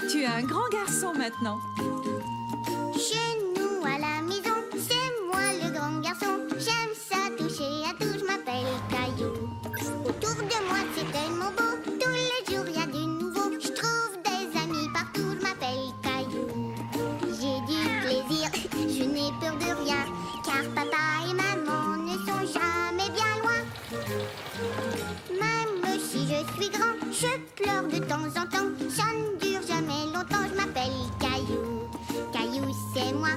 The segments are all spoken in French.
Tu es un grand garçon maintenant. Chez nous à la maison, c'est moi le grand garçon. J'aime ça toucher à tout, je m'appelle Caillou. Autour de moi c'est tellement beau, tous les jours il y a du nouveau. Je trouve des amis partout, je m'appelle Caillou. J'ai du plaisir, je n'ai peur de rien, car papa et maman ne sont jamais bien loin. Même si je suis grand, je pleure de temps en temps. Ça ne dure jamais longtemps, je m'appelle Caillou. Caillou, c'est moi.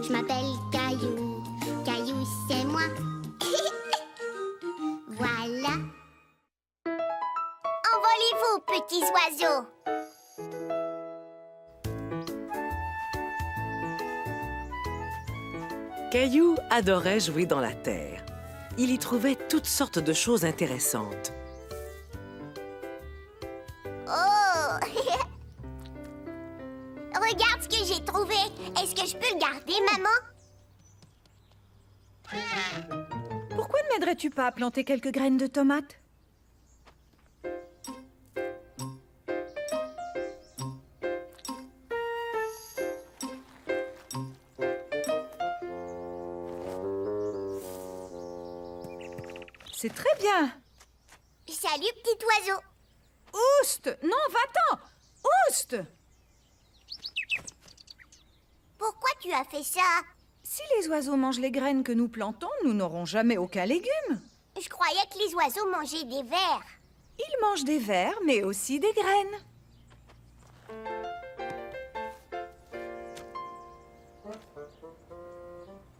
Je m'appelle Caillou. Caillou, c'est moi. Voilà. Envolez-vous, petits oiseaux. Caillou adorait jouer dans la terre. Il y trouvait toutes sortes de choses intéressantes. Oh! Regarde ce que j'ai trouvé. Est-ce que je peux le garder, maman? Pourquoi ne m'aiderais-tu pas à planter quelques graines de tomates? C'est très bien. Salut, petit oiseau. Ouste! Non, va-t'en! Ouste! Pourquoi tu as fait ça? Si les oiseaux mangent les graines que nous plantons, nous n'aurons jamais aucun légume. Je croyais que les oiseaux mangeaient des vers. Ils mangent des vers, mais aussi des graines.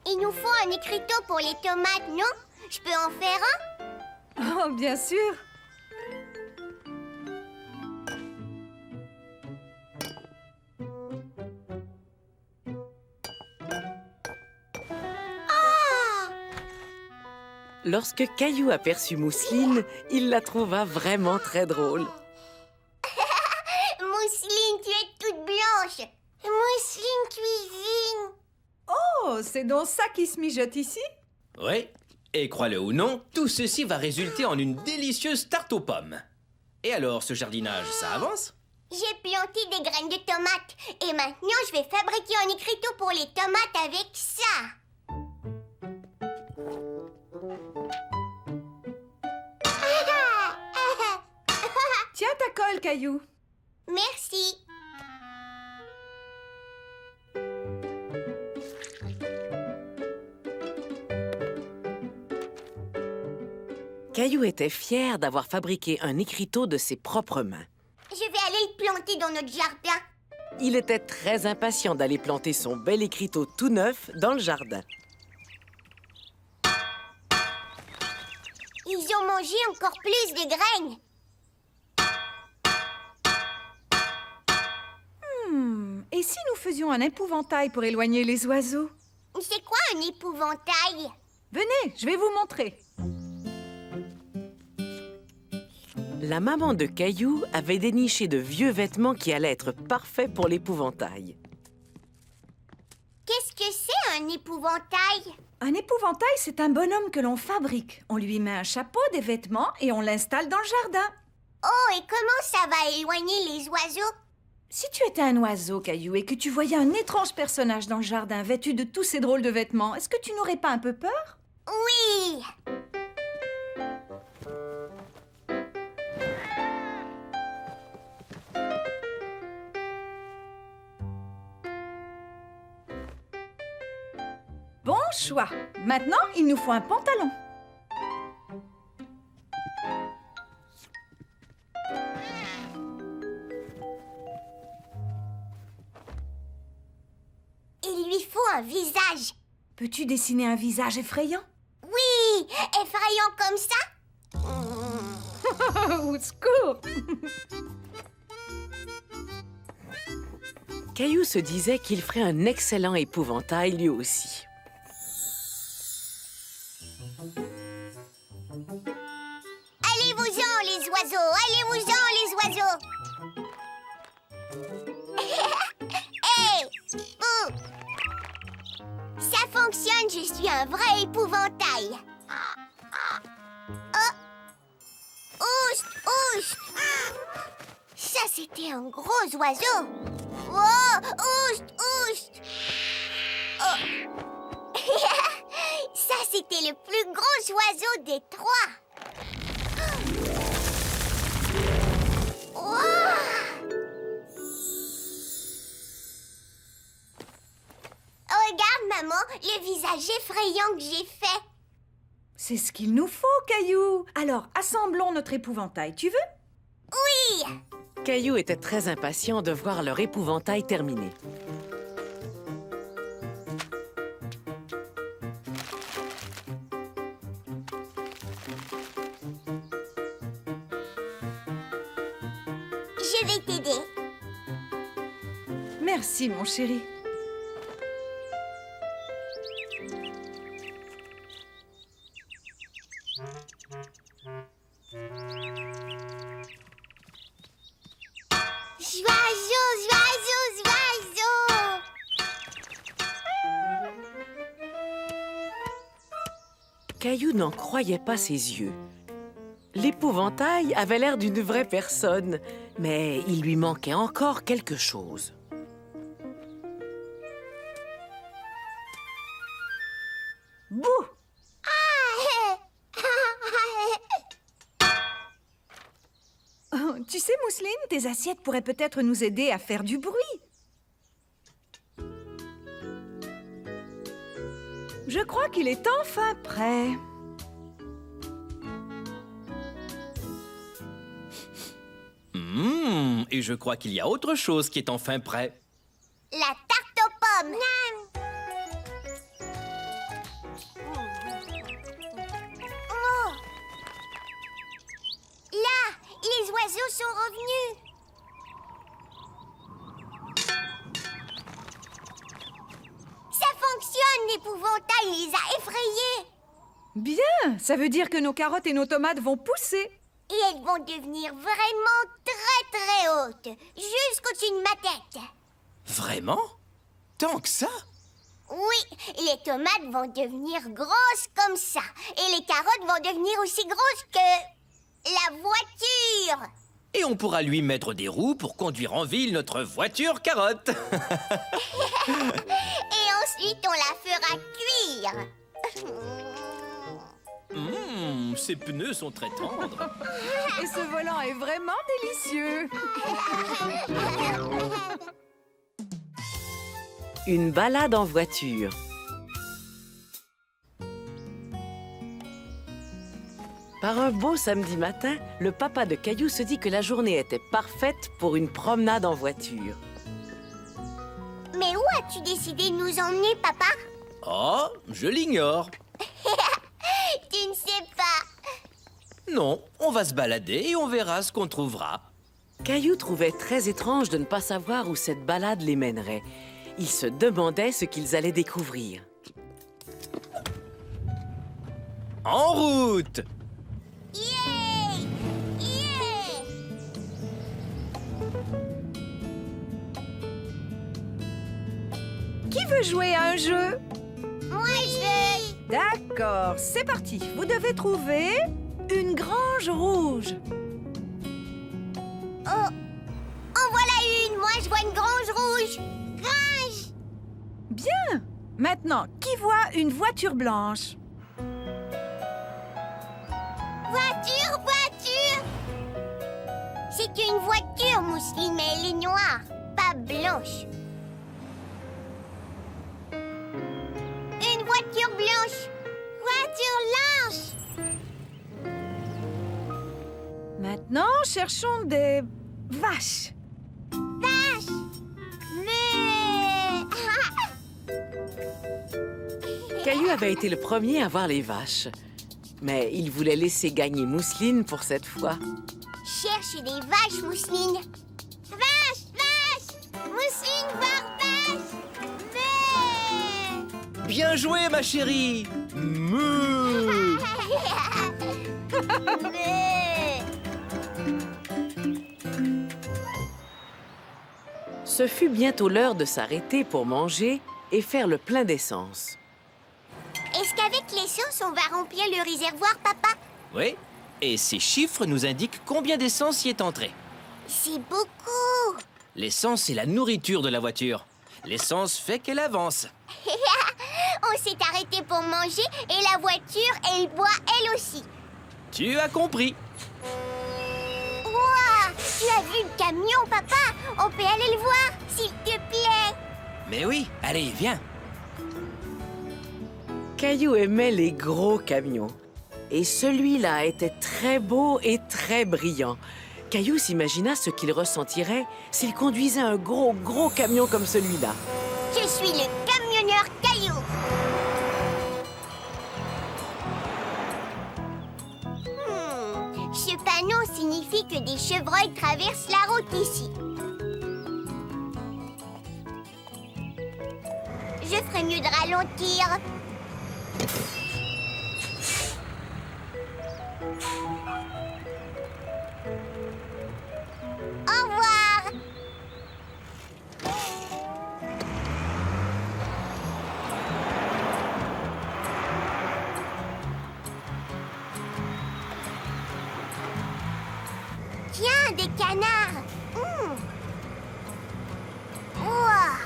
Il nous faut un écriteau pour les tomates, non? Je peux en faire un? Oh, bien sûr. Lorsque Caillou aperçut Mousseline, il la trouva vraiment très drôle. Mousseline, tu es toute blanche. Mousseline cuisine. Oh, c'est donc ça qui se mijote ici? Oui, et crois-le ou non, tout ceci va résulter en une délicieuse tarte aux pommes. Et alors, ce jardinage, ça avance? J'ai planté des graines de tomates. Et maintenant, je vais fabriquer un écriteau pour les tomates avec ça. Tiens ta colle, Caillou. Merci. Caillou était fier d'avoir fabriqué un écriteau de ses propres mains. Je vais aller le planter dans notre jardin. Il était très impatient d'aller planter son bel écriteau tout neuf dans le jardin. Ils ont mangé encore plus de graines. Et si nous faisions un épouvantail pour éloigner les oiseaux? C'est quoi un épouvantail? Venez, je vais vous montrer. La maman de Caillou avait déniché de vieux vêtements qui allaient être parfaits pour l'épouvantail. Qu'est-ce que c'est un épouvantail? Un épouvantail, c'est un bonhomme que l'on fabrique. On lui met un chapeau, des vêtements et on l'installe dans le jardin. Oh, et comment ça va éloigner les oiseaux? Si tu étais un oiseau, Caillou, et que tu voyais un étrange personnage dans le jardin vêtu de tous ces drôles de vêtements, est-ce que tu n'aurais pas un peu peur? Oui! Bon choix. Maintenant, il nous faut un pantalon. Il lui faut un visage. Peux-tu dessiner un visage effrayant? Oui! Effrayant comme ça? Au secours! Caillou se disait qu'il ferait un excellent épouvantail lui aussi. Allez-vous-en, les oiseaux! Allez-vous-en, les oiseaux! Hey! Vous! Ça fonctionne, je suis un vrai épouvantail. Oh! Oust! c'était un gros oiseau. Oh, oust, oust. Oh. Ça, c'était le plus gros oiseau des trois. Wow. Regarde, maman, le visage effrayant que j'ai fait. C'est ce qu'il nous faut, Caillou. Alors, assemblons notre épouvantail, tu veux? Oui. Caillou était très impatient de voir leur épouvantail terminé. Je vais t'aider. Merci, mon chéri. Joyeux, joyeux, joyeux. Caillou n'en croyait pas ses yeux. L'épouvantail avait l'air d'une vraie personne, mais il lui manquait encore quelque chose. Bouh! Oh, tu sais, Mousseline, tes assiettes pourraient peut-être nous aider à faire du bruit. Je crois qu'il est enfin prêt. Et je crois qu'il y a autre chose qui est enfin prêt. La tarte aux pommes. Oh. Là, les oiseaux sont revenus. Ça fonctionne, l'épouvantail les a effrayés. Bien, ça veut dire que nos carottes et nos tomates vont pousser. Et elles vont devenir vraiment très très hautes, jusqu'au-dessus de ma tête. Vraiment? Tant que ça? Oui, les tomates vont devenir grosses comme ça. Et les carottes vont devenir aussi grosses que la voiture. Et on pourra lui mettre des roues pour conduire en ville notre voiture carotte. Et ensuite, on la fera cuire. Ces pneus sont très tendres. Et ce volant est vraiment délicieux. Une balade en voiture. Par un beau samedi matin, le papa de Caillou se dit que la journée était parfaite pour une promenade en voiture. Mais où as-tu décidé de nous emmener, papa? Oh, je l'ignore. Tu ne sais pas. Non, on va se balader et on verra ce qu'on trouvera. Caillou trouvait très étrange de ne pas savoir où cette balade les mènerait. Il se demandait ce qu'ils allaient découvrir. En route! Yeah! Yeah! Qui veut jouer à un jeu? Moi, je veux... D'accord, c'est parti. Vous devez trouver une grange rouge. Oh! En voilà une! Moi, je vois une grange rouge! Grange! Bien. Maintenant, qui voit une voiture blanche? Voiture, voiture! C'est une voiture, Mousseline, mais elle est noire, pas blanche. Une voiture blanche! Voiture blanche! Maintenant, cherchons des vaches. Vache! Mais... Caillou avait été le premier à voir les vaches. Mais il voulait laisser gagner Mousseline pour cette fois. Cherche des vaches, Mousseline. Vache, vache! Mousseline, voir vache! Mais... Bien joué, ma chérie! Meuh. Mais... Ce fut bientôt l'heure de s'arrêter pour manger et faire le plein d'essence. Est-ce qu'avec l'essence, on va remplir le réservoir, papa? Oui, et ces chiffres nous indiquent combien d'essence y est entré. C'est beaucoup. L'essence, c'est la nourriture de la voiture. L'essence fait qu'elle avance. On s'est arrêté pour manger et la voiture, elle boit elle aussi. Tu as compris. Ouah, tu as vu le camion, papa? On peut aller le voir, s'il te plaît. Mais oui, allez, viens. Caillou aimait les gros camions. Et celui-là était très beau et très brillant. Caillou s'imagina ce qu'il ressentirait s'il conduisait un gros camion comme celui-là. Je suis le camionneur Caillou. Ce panneau signifie que des chevreuils traversent la route ici. Je ferais mieux de ralentir. Au revoir. Tiens, des canards. Ouah.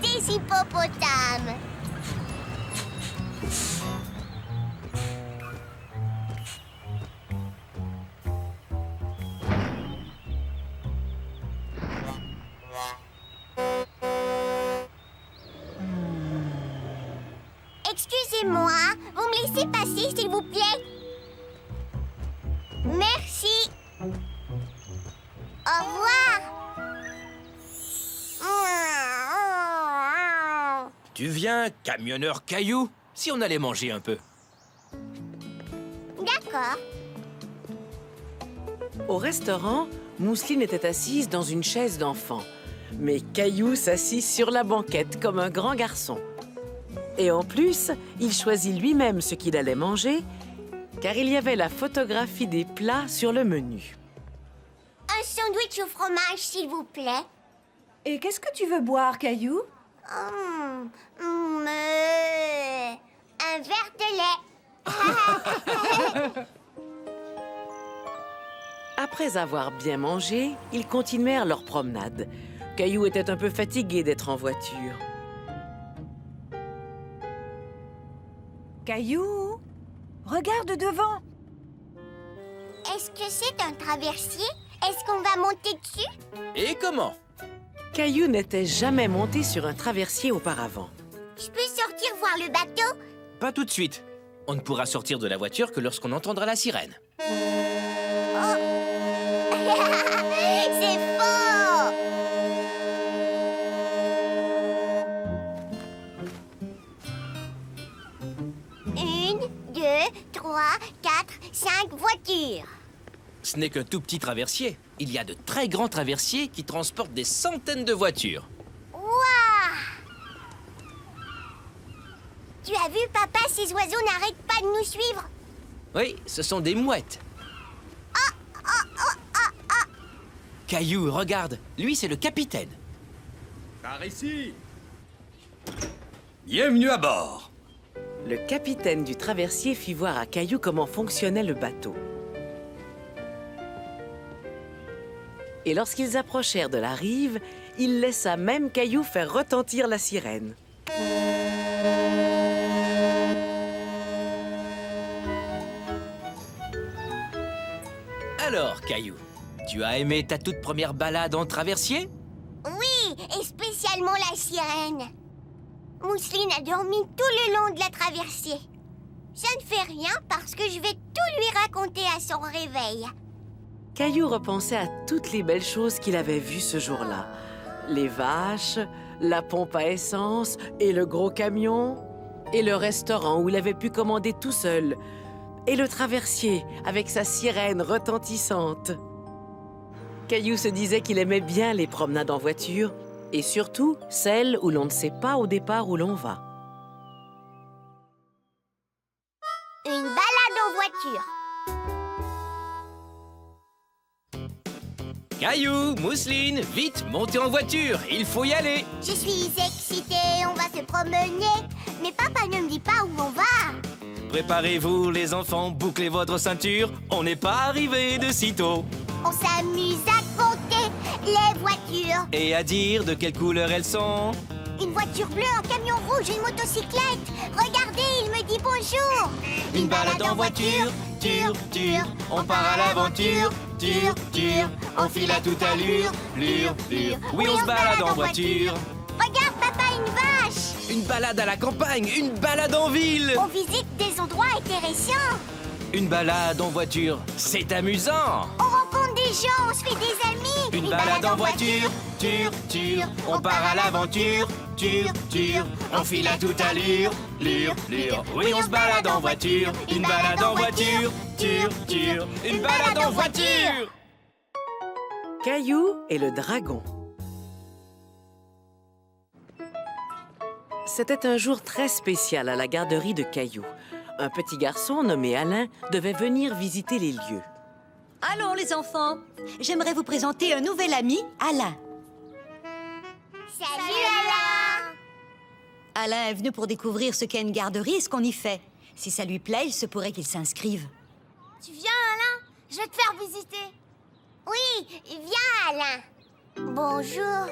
Des hippopotames. Excusez-moi, vous me laissez passer, s'il vous plaît? Merci. Au revoir. Tu viens, camionneur Caillou? Si on allait manger un peu. D'accord. Au restaurant, Mousseline était assise dans une chaise d'enfant. Mais Caillou s'assit sur la banquette comme un grand garçon. Et en plus, il choisit lui-même ce qu'il allait manger, car il y avait la photographie des plats sur le menu. Un sandwich au fromage, s'il vous plaît. Et qu'est-ce que tu veux boire, Caillou? Un verre de lait. Après avoir bien mangé, ils continuèrent leur promenade. Caillou était un peu fatigué d'être en voiture. Caillou, regarde devant. Est-ce que c'est un traversier? Est-ce qu'on va monter dessus? Et comment? Caillou n'était jamais monté sur un traversier auparavant. Je peux sortir voir le bateau? Pas tout de suite. On ne pourra sortir de la voiture que lorsqu'on entendra la sirène. C'est faux! 1, 2, 3, 4, 5 voitures. Ce n'est qu'un tout petit traversier. Il y a de très grands traversiers qui transportent des centaines de voitures. Ouah! Tu as vu, papa, ces oiseaux n'arrêtent pas de nous suivre. Oui, ce sont des mouettes. Caillou, regarde. Lui, c'est le capitaine. Par ici. Bienvenue à bord. Le capitaine du traversier fit voir à Caillou comment fonctionnait le bateau. Et lorsqu'ils approchèrent de la rive, il laissa même Caillou faire retentir la sirène. Alors, Caillou, tu as aimé ta toute première balade en traversier? Oui, et spécialement la sirène. Mousseline a dormi tout le long de la traversée. Ça ne fait rien parce que je vais tout lui raconter à son réveil. Caillou repensait à toutes les belles choses qu'il avait vues ce jour-là. Les vaches, la pompe à essence et le gros camion, et le restaurant où il avait pu commander tout seul, et le traversier avec sa sirène retentissante. Caillou se disait qu'il aimait bien les promenades en voiture, et surtout celles où l'on ne sait pas au départ où l'on va. Une balade en voiture. Caillou, Mousseline, vite, montez en voiture, il faut y aller. Je suis excitée, on va se promener. Mais papa ne me dit pas où on va. Préparez-vous les enfants, bouclez votre ceinture, on n'est pas arrivé de sitôt. On s'amuse à compter les voitures. Et à dire de quelle couleur elles sont. Une voiture bleue, un camion rouge, une motocyclette. Regardez, il me dit bonjour. Une balade en voiture, ture, on part à l'aventure, ture, on file à toute allure, lure. Oui, on se balade en voiture. Regarde, papa, une vache. Une balade à la campagne, une balade en ville. On visite des endroits intéressants. Une balade en voiture, c'est amusant. On rencontre des gens, on se fait des amis. Une balade en voiture, ture, on part à l'aventure, ture, on file à toute allure, lure. Oui, on se balade en voiture, une balade en voiture, ture, une balade en voiture. Caillou et le dragon. C'était un jour très spécial à la garderie de Caillou. Un petit garçon nommé Alain devait venir visiter les lieux. Allons les enfants, j'aimerais vous présenter un nouvel ami, Alain. Salut, Alain. Alain est venu pour découvrir ce qu'est une garderie et ce qu'on y fait. Si ça lui plaît, il se pourrait qu'il s'inscrive. Tu viens, Alain? Je vais te faire visiter. Oui, viens, Alain. Bonjour.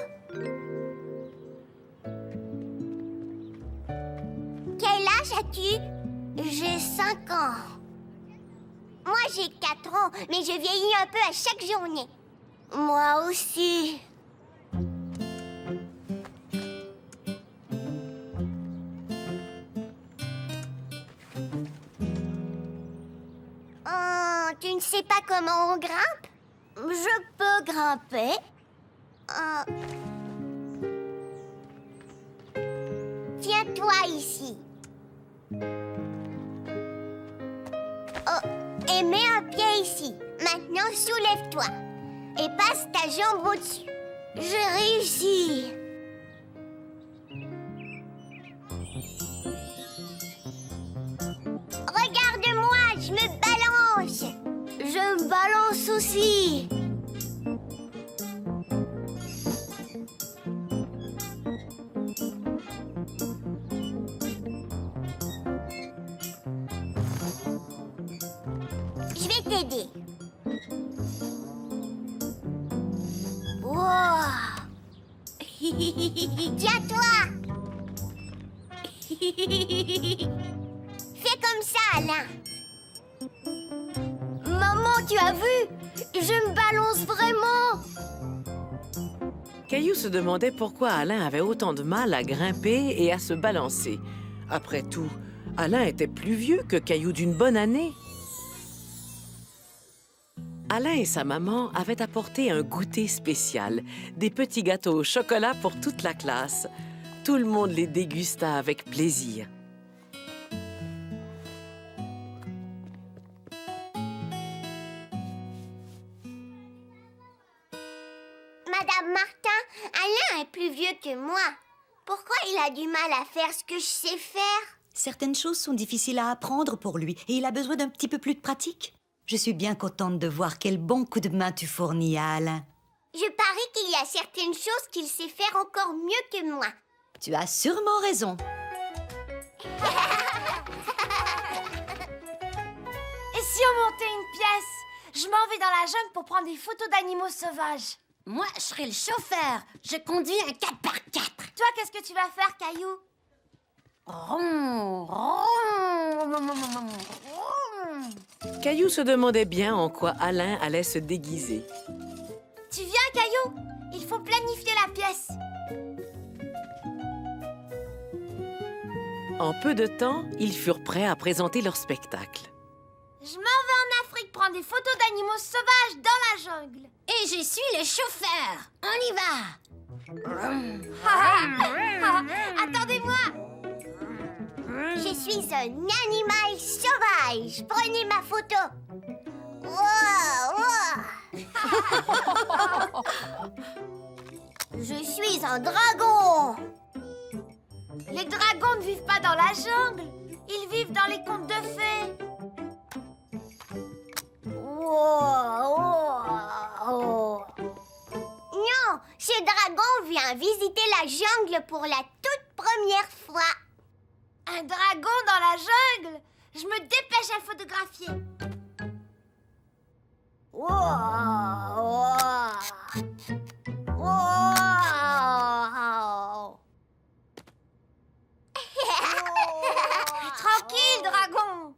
Quel âge as-tu? J'ai 5 ans. Moi, j'ai 4 ans, mais je vieillis un peu à chaque journée. Moi aussi. Oh, tu ne sais pas comment on grimpe? Je peux grimper. Tiens-toi ici. Oh, et mets un pied ici. Maintenant, soulève-toi. Et passe ta jambe au-dessus. J'ai réussi. Regarde-moi, je me balance. Je me balance aussi. Je vais t'aider. Wow. Tiens-toi. Fais comme ça, Alain. Maman, tu as vu? Je me balance vraiment. Caillou se demandait pourquoi Alain avait autant de mal à grimper et à se balancer. Après tout, Alain était plus vieux que Caillou d'une bonne année. Alain et sa maman avaient apporté un goûter spécial, des petits gâteaux au chocolat pour toute la classe. Tout le monde les dégusta avec plaisir. Madame Martin, Alain est plus vieux que moi. Pourquoi il a du mal à faire ce que je sais faire? Certaines choses sont difficiles à apprendre pour lui et il a besoin d'un petit peu plus de pratique. Je suis bien contente de voir quel bon coup de main tu fournis à Alain. Je parie qu'il y a certaines choses qu'il sait faire encore mieux que moi. Tu as sûrement raison. Et si on montait une pièce? Je m'en vais dans la jungle pour prendre des photos d'animaux sauvages. Moi, je serai le chauffeur. Je conduis un 4x4. Toi, qu'est-ce que tu vas faire, Caillou? Ron, ron. Caillou se demandait bien en quoi Alain allait se déguiser. Tu viens, Caillou? Il faut planifier la pièce. En peu de temps, ils furent prêts à présenter leur spectacle. Je m'en vais en Afrique prendre des photos d'animaux sauvages dans la jungle. Et je suis le chauffeur. On y va. Attendez-moi. Je suis un animal sauvage. Prenez ma photo. Wow, wow. Je suis un dragon. Les dragons ne vivent pas dans la jungle. Ils vivent dans les contes de fées. Wow, wow. Ce dragon vient visiter la jungle pour la toute première fois. Un dragon dans la jungle? Je me dépêche à le photographier. Wow. Tranquille, dragon.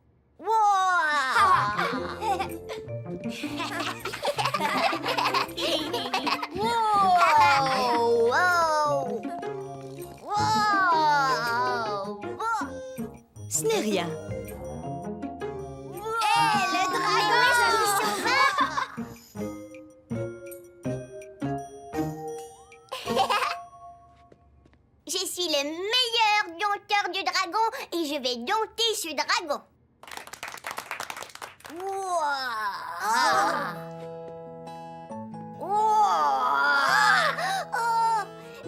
Ce n'est rien. Le dragon Je suis le meilleur dompteur de dragon et je vais dompter ce dragon. Oh,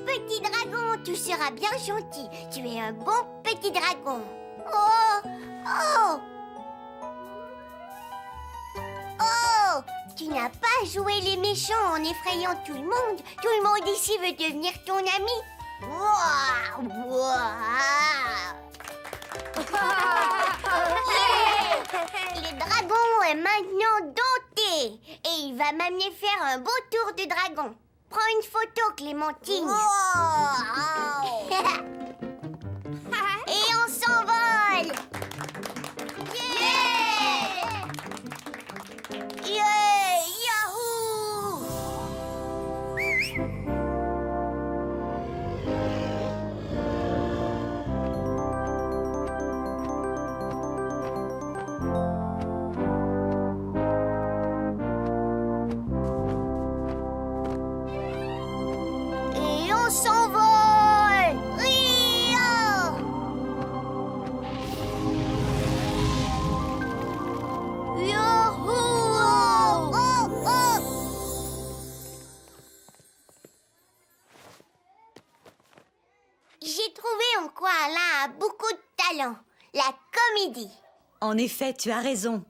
petit dragon, tu seras bien gentil. Tu es un bon petit dragon. Oh, tu n'as pas joué les méchants en effrayant tout le monde. Tout le monde ici veut devenir ton ami. Le dragon est maintenant dompté et il va m'amener faire un beau tour de dragon. Prends une photo, Clémentine. Et on s'envole. Yahoo! Et on s'envole! Ria! Yahoo! J'ai trouvé en quoi Alain a beaucoup de talent. La comédie. En effet, tu as raison.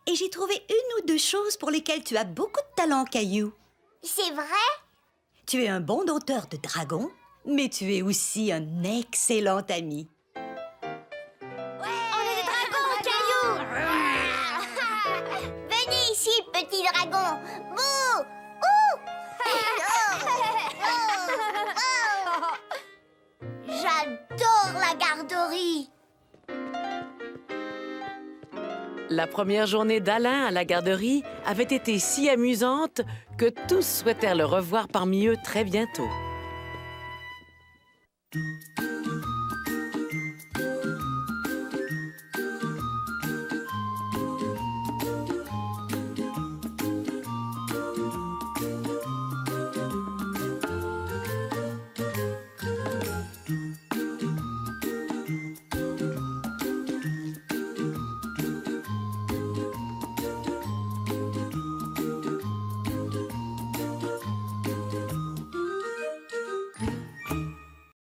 Et j'ai trouvé une ou deux choses pour lesquelles tu as beaucoup de talent, Caillou. C'est vrai? Tu es un bon dompteur de dragons, mais tu es aussi un excellent ami. On est des dragons, Caillou! Venez ici, petit dragon. Bouh! J'adore la garderie. La première journée d'Alain à la garderie avait été si amusante que tous souhaitèrent le revoir parmi eux très bientôt.